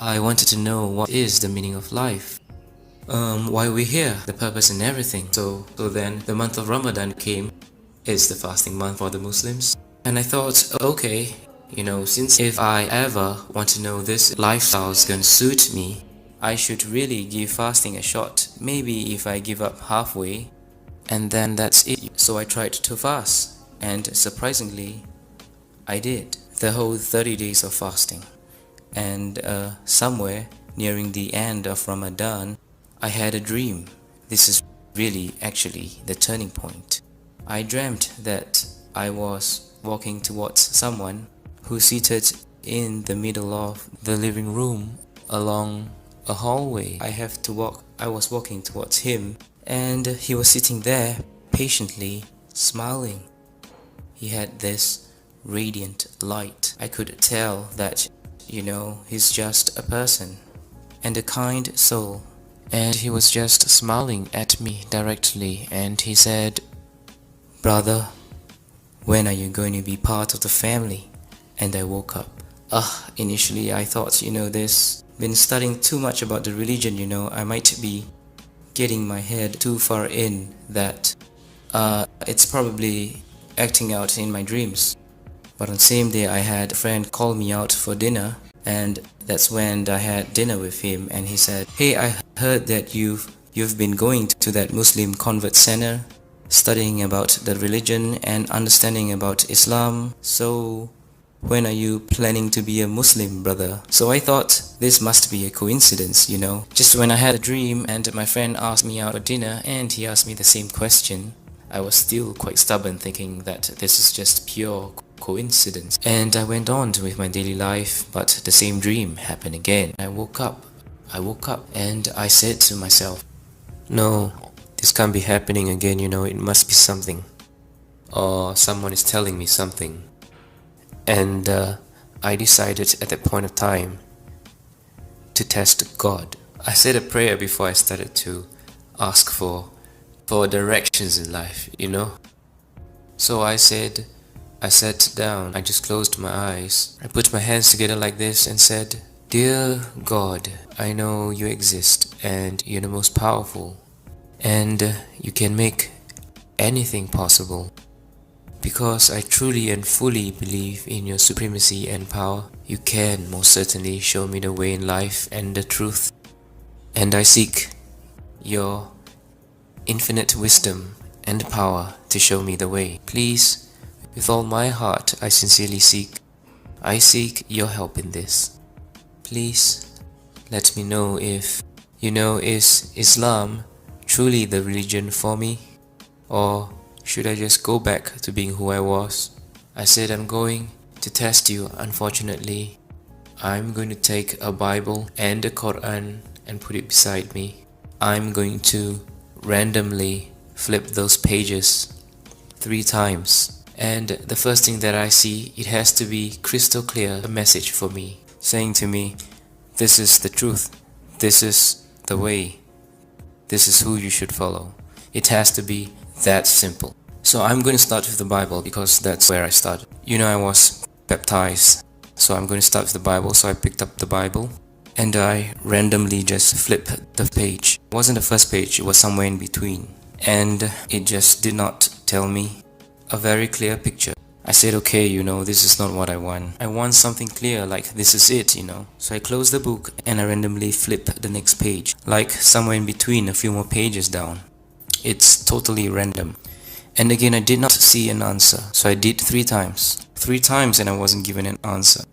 I wanted to know what is the meaning of life. Why we're here, the purpose and everything. So then the month of Ramadan came. It's the fasting month for the Muslims. And I thought, okay, since if I ever want to know this lifestyle is going to suit me, I should really give fasting a shot. Maybe if I give up halfway, and then that's it. So I tried to fast, and surprisingly, I did the whole 30 days of fasting. And somewhere nearing the end of Ramadan, I had a dream. This is really actually the turning point. I dreamt that I was walking towards someone who seated in the middle of the living room along a hallway. I was walking towards him, and he was sitting there patiently smiling. He had this radiant light. I could tell that, he's just a person and a kind soul. And he was just smiling at me directly, and he said, "Brother, when are you going to be part of the family?" And I woke up. Initially I thought, this been studying too much about the religion, I might be getting my head too far in that it's probably acting out in my dreams. But on the same day I had a friend call me out for dinner, and that's when I had dinner with him, and he said, "Hey, I heard that you've been going to that Muslim convert center, studying about the religion and understanding about Islam. So when are you planning to be a Muslim, brother?" So I thought this must be a coincidence, Just when I had a dream and my friend asked me out for dinner and he asked me the same question, I was still quite stubborn, thinking that this is just pure coincidence. And I went on with my daily life, but the same dream happened again. I woke up and I said to myself, "No, this can't be happening again, it must be something. Or someone is telling me something." And I decided at that point of time to test God. I said a prayer before I started to ask for directions in life, So I sat down, I just closed my eyes. I put my hands together like this and said, "Dear God, I know you exist and you're the most powerful. And you can make anything possible. Because I truly and fully believe in your supremacy and power, you can most certainly show me the way in life and the truth. And I seek your infinite wisdom and power to show me the way. Please, with all my heart, I sincerely seek your help in this. Please, let me know if, is Islam truly the religion for me? Or should I just go back to being who I was?" I said, "I'm going to test you. Unfortunately, I'm going to take a Bible and a Quran and put it beside me. I'm going to randomly flip those pages 3 times. And the first thing that I see, it has to be crystal clear, a message for me, saying to me, this is the truth, this is the way, this is who you should follow. It has to be that simple." So I'm going to start with the Bible because that's where I started. I was baptized, so I'm going to start with the Bible. So I picked up the Bible and I randomly just flipped the page. It wasn't the first page, it was somewhere in between. And it just did not tell me a very clear picture. I said, okay, this is not what I want. I want something clear, like this is it, So I closed the book and I randomly flipped the next page, like somewhere in between, a few more pages down. It's totally random. And again, I did not see an answer. So I did 3 times. 3 times and I wasn't given an answer.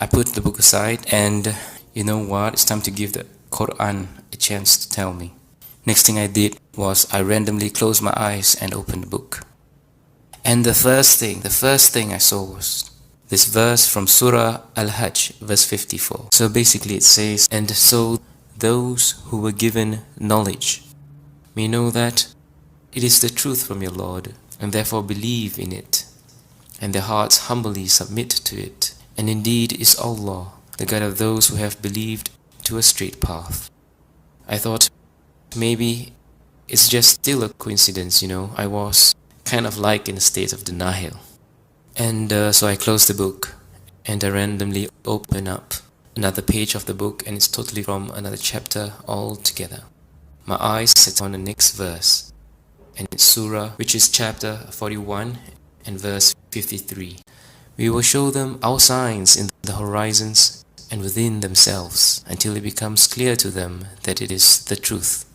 I put the book aside and you know what? It's time to give the Quran a chance to tell me. Next thing I did was I randomly closed my eyes and opened the book. And the first thing I saw was this verse from Surah Al-Hajj, verse 54. So basically it says, "And so those who were given knowledge may know that it is the truth from your Lord, and therefore believe in it, and their hearts humbly submit to it. And indeed is Allah, the guide of those who have believed to a straight path." I thought maybe it's just still a coincidence, I was kind of like in a state of denial. And so I closed the book and I randomly opened up another page of the book, and it's totally from another chapter altogether. My eyes set on the next verse, and it's Surah, which is chapter 41 and verse 53. We will show them our signs in the horizons and within themselves, until it becomes clear to them that it is the truth.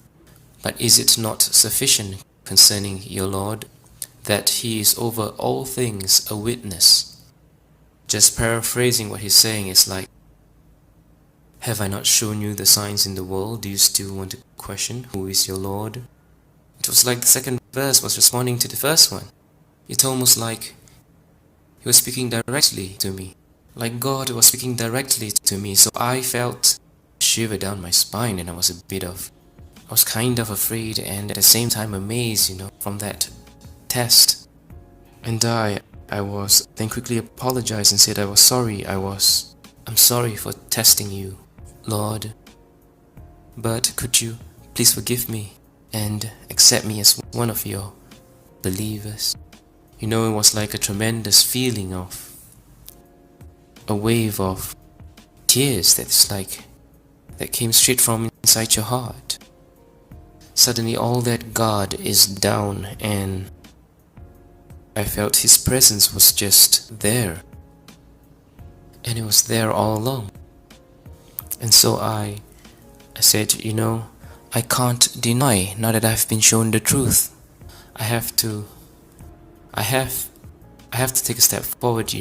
But is it not sufficient concerning your Lord, that He is over all things a witness? Just paraphrasing what he's saying is like, have I not shown you the signs in the world? Do you still want to question who is your Lord? It was like the second verse was responding to the first one. It's almost like He was speaking directly to me. Like God was speaking directly to me. So I felt a shiver down my spine, and I was kind of afraid and at the same time amazed, from that test. And I was then quickly apologized and said I was sorry. I'm sorry for testing you, Lord. But could you please forgive me and accept me as one of your believers? It was like a tremendous feeling of a wave of tears that came straight from inside your heart. Suddenly all that guard is down, and I felt His presence was just there. And it was there all along. And so I said, I can't deny now that I've been shown the truth. I have to take a step forward,